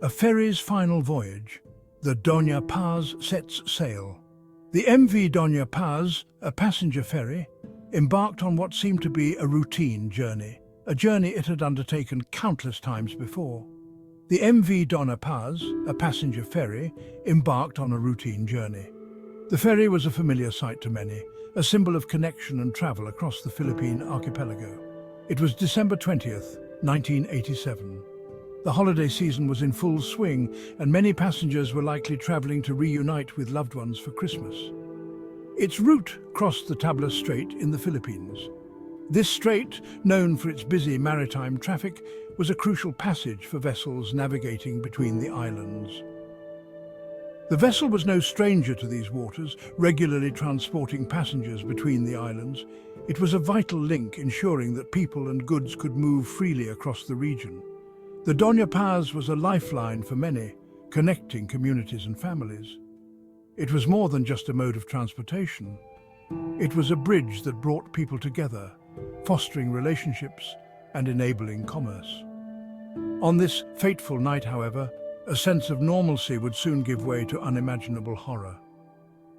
A ferry's final voyage, the Doña Paz sets sail. The MV Doña Paz, a passenger ferry, embarked on what seemed to be a routine journey, a journey it had undertaken countless times before. The MV Doña Paz, a passenger ferry, embarked on a routine journey. The ferry was a familiar sight to many, a symbol of connection and travel across the Philippine archipelago. It was December 20th, 1987. The holiday season was in full swing, and many passengers were likely traveling to reunite with loved ones for Christmas. Its route crossed the Tablas Strait in the Philippines. This strait, known for its busy maritime traffic, was a crucial passage for vessels navigating between the islands. The vessel was no stranger to these waters, regularly transporting passengers between the islands. It was a vital link ensuring that people and goods could move freely across the region. The Doña Paz was a lifeline for many, connecting communities and families. It was more than just a mode of transportation. It was a bridge that brought people together, fostering relationships and enabling commerce. On this fateful night, however, a sense of normalcy would soon give way to unimaginable horror.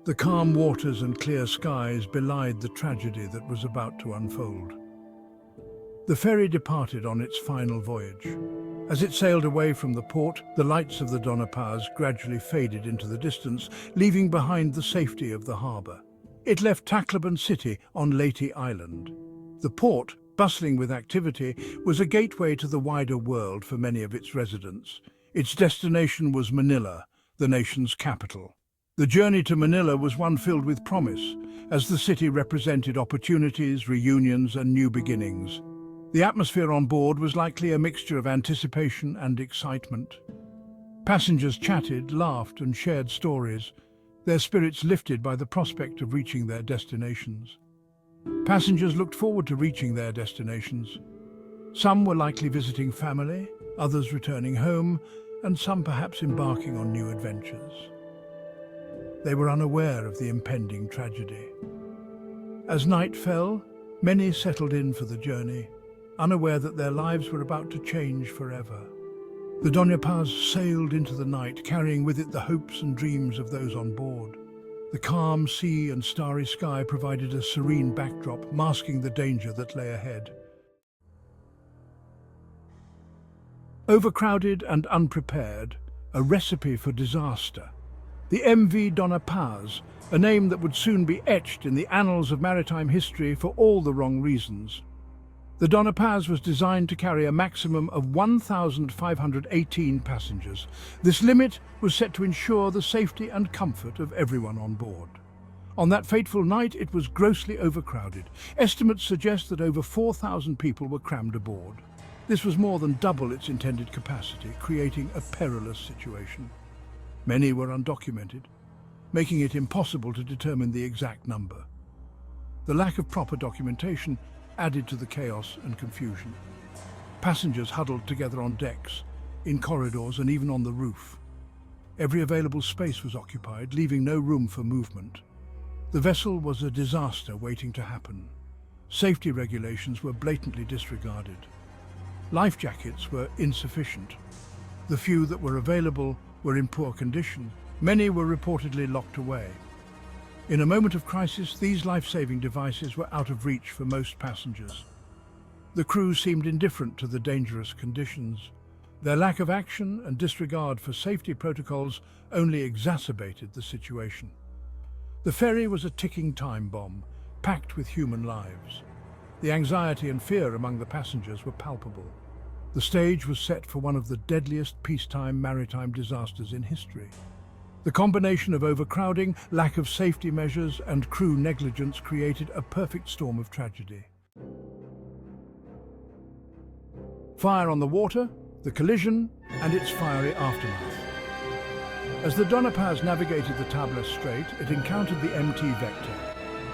The calm waters and clear skies belied the tragedy that was about to unfold. The ferry departed on its final voyage. As it sailed away from the port, the lights of the Doña Paz gradually faded into the distance, leaving behind the safety of the harbour. It left Tacloban City on Leyte Island. The port, bustling with activity, was a gateway to the wider world for many of its residents. Its destination was Manila, the nation's capital. The journey to Manila was one filled with promise, as the city represented opportunities, reunions, and new beginnings. The atmosphere on board was likely a mixture of anticipation and excitement. Passengers chatted, laughed, and shared stories, their spirits lifted by the prospect of reaching their destinations. Passengers looked forward to reaching their destinations. Some were likely visiting family, others returning home, and some perhaps embarking on new adventures. They were unaware of the impending tragedy. As night fell, many settled in for the journey, unaware that their lives were about to change forever. The Doña Paz sailed into the night, carrying with it the hopes and dreams of those on board. The calm sea and starry sky provided a serene backdrop, masking the danger that lay ahead. Overcrowded and unprepared, a recipe for disaster. The MV Doña Paz, a name that would soon be etched in the annals of maritime history for all the wrong reasons. The Doña Paz was designed to carry a maximum of 1,518 passengers. This limit was set to ensure the safety and comfort of everyone on board. On that fateful night, it was grossly overcrowded. Estimates suggest that over 4,000 people were crammed aboard. This was more than double its intended capacity, creating a perilous situation. Many were undocumented, making it impossible to determine the exact number. The lack of proper documentation added to the chaos and confusion. Passengers huddled together on decks, in corridors, and even on the roof. Every available space was occupied, leaving no room for movement. The vessel was a disaster waiting to happen. Safety regulations were blatantly disregarded. Life jackets were insufficient. The few that were available were in poor condition. Many were reportedly locked away. In a moment of crisis, these life-saving devices were out of reach for most passengers. The crew seemed indifferent to the dangerous conditions. Their lack of action and disregard for safety protocols only exacerbated the situation. The ferry was a ticking time bomb, packed with human lives. The anxiety and fear among the passengers were palpable. The stage was set for one of the deadliest peacetime maritime disasters in history. The combination of overcrowding, lack of safety measures, and crew negligence created a perfect storm of tragedy. Fire on the water, the collision, and its fiery aftermath. As the Doña Paz navigated the Tablas Strait, it encountered the MT Vector.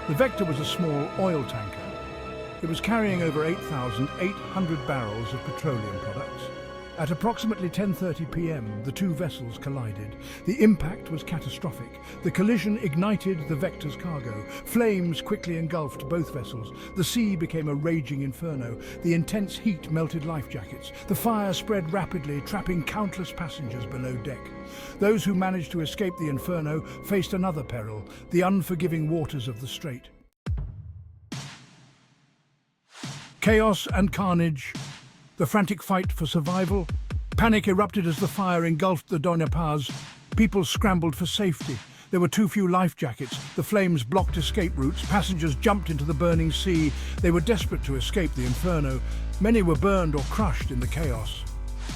The Vector was a small oil tanker. It was carrying over 8,800 barrels of petroleum products. At approximately 10:30 p.m., the two vessels collided. The impact was catastrophic. The collision ignited the Vector's cargo. Flames quickly engulfed both vessels. The sea became a raging inferno. The intense heat melted life jackets. The fire spread rapidly, trapping countless passengers below deck. Those who managed to escape the inferno faced another peril, the unforgiving waters of the strait. Chaos and carnage. The frantic fight for survival. Panic erupted as the fire engulfed the Doña Paz. People scrambled for safety. There were too few life jackets. The flames blocked escape routes. Passengers jumped into the burning sea. They were desperate to escape the inferno. Many were burned or crushed in the chaos.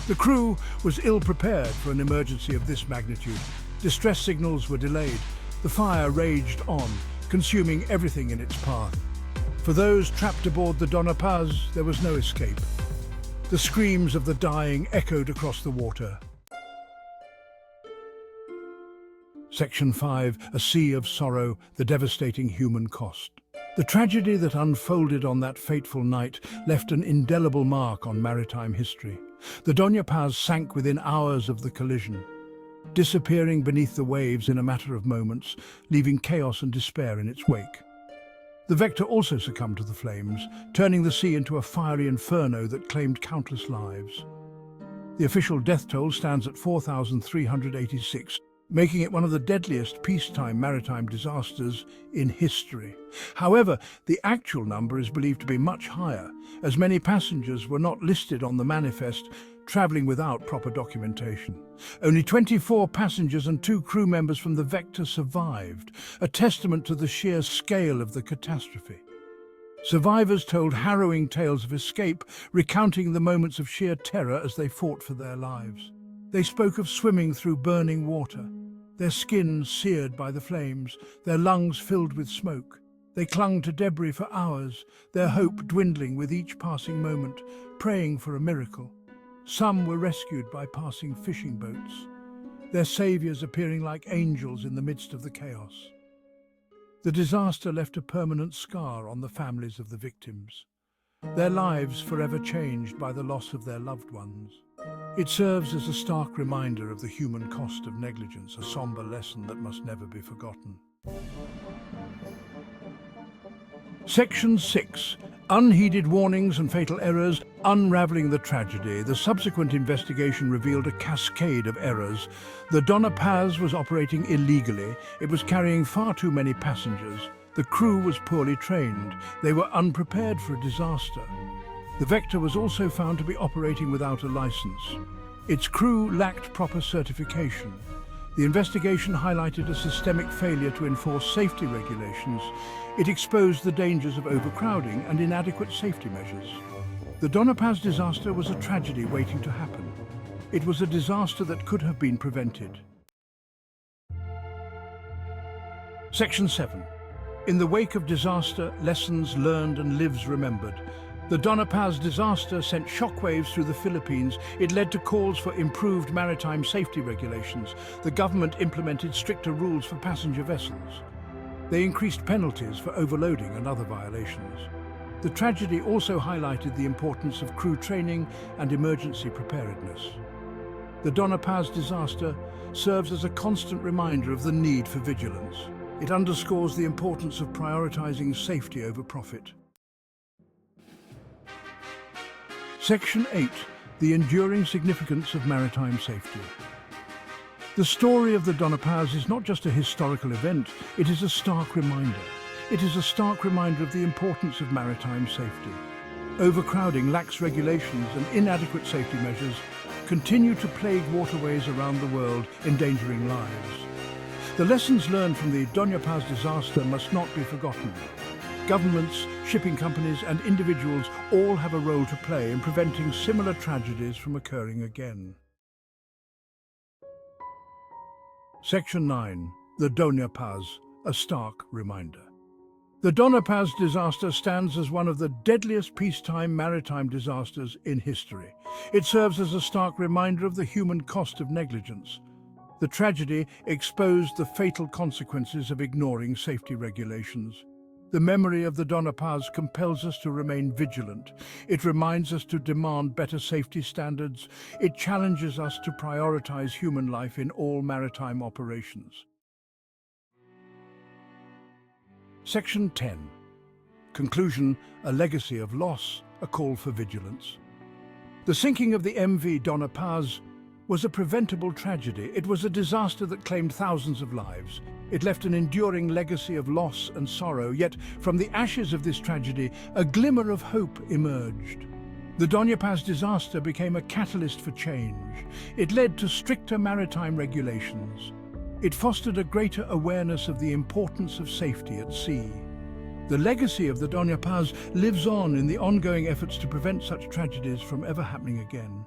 The crew was ill-prepared for an emergency of this magnitude. Distress signals were delayed. The fire raged on, consuming everything in its path. For those trapped aboard the Doña Paz, there was no escape. The screams of the dying echoed across the water. Section 5, A Sea of Sorrow, the Devastating Human Cost. The tragedy that unfolded on that fateful night left an indelible mark on maritime history. The Doña Paz sank within hours of the collision, disappearing beneath the waves in a matter of moments, leaving chaos and despair in its wake. The Vector also succumbed to the flames, turning the sea into a fiery inferno that claimed countless lives. The official death toll stands at 4,386, making it one of the deadliest peacetime maritime disasters in history. However, the actual number is believed to be much higher, as many passengers were not listed on the manifest, travelling without proper documentation. Only 24 passengers and 2 crew members from the Vector survived, a testament to the sheer scale of the catastrophe. Survivors told harrowing tales of escape, recounting the moments of sheer terror as they fought for their lives. They spoke of swimming through burning water, their skin seared by the flames, their lungs filled with smoke. They clung to debris for hours, their hope dwindling with each passing moment, praying for a miracle. Some were rescued by passing fishing boats, their saviors appearing like angels in the midst of the chaos. The disaster left a permanent scar on the families of the victims, their lives forever changed by the loss of their loved ones. It serves as a stark reminder of the human cost of negligence, a somber lesson that must never be forgotten. Section 6. Unheeded warnings and fatal errors. Unraveling the tragedy, the subsequent investigation revealed a cascade of errors. The Doña Paz was operating illegally. It was carrying far too many passengers. The crew was poorly trained. They were unprepared for a disaster. The Vector was also found to be operating without a license. Its crew lacked proper certification. The investigation highlighted a systemic failure to enforce safety regulations. It exposed the dangers of overcrowding and inadequate safety measures. The Doña Paz disaster was a tragedy waiting to happen. It was a disaster that could have been prevented. Section 7. In the wake of disaster, lessons learned and lives remembered. The Doña Paz disaster sent shockwaves through the Philippines. It led to calls for improved maritime safety regulations. The government implemented stricter rules for passenger vessels. They increased penalties for overloading and other violations. The tragedy also highlighted the importance of crew training and emergency preparedness. The Doña Paz disaster serves as a constant reminder of the need for vigilance. It underscores the importance of prioritizing safety over profit. Section 8. The enduring significance of maritime safety. The story of the Doña Paz is not just a historical event, it is a stark reminder. It is a stark reminder of the importance of maritime safety. Overcrowding, lax regulations, and inadequate safety measures continue to plague waterways around the world, endangering lives. The lessons learned from the Doña Paz disaster must not be forgotten. Governments, shipping companies, and individuals all have a role to play in preventing similar tragedies from occurring again. Section 9. The Doña Paz, a stark reminder. The Doña Paz disaster stands as one of the deadliest peacetime maritime disasters in history. It serves as a stark reminder of the human cost of negligence. The tragedy exposed the fatal consequences of ignoring safety regulations. The memory of the Dona Paz compels us to remain vigilant. It reminds us to demand better safety standards. It challenges us to prioritize human life in all maritime operations. Section 10. Conclusion: a legacy of loss, a call for vigilance. The sinking of the MV Dona Paz was a preventable tragedy. It was a disaster that claimed thousands of lives. It left an enduring legacy of loss and sorrow, yet from the ashes of this tragedy, a glimmer of hope emerged. The Dona Paz disaster became a catalyst for change. It led to stricter maritime regulations. It fostered a greater awareness of the importance of safety at sea. The legacy of the Dona Paz lives on in the ongoing efforts to prevent such tragedies from ever happening again.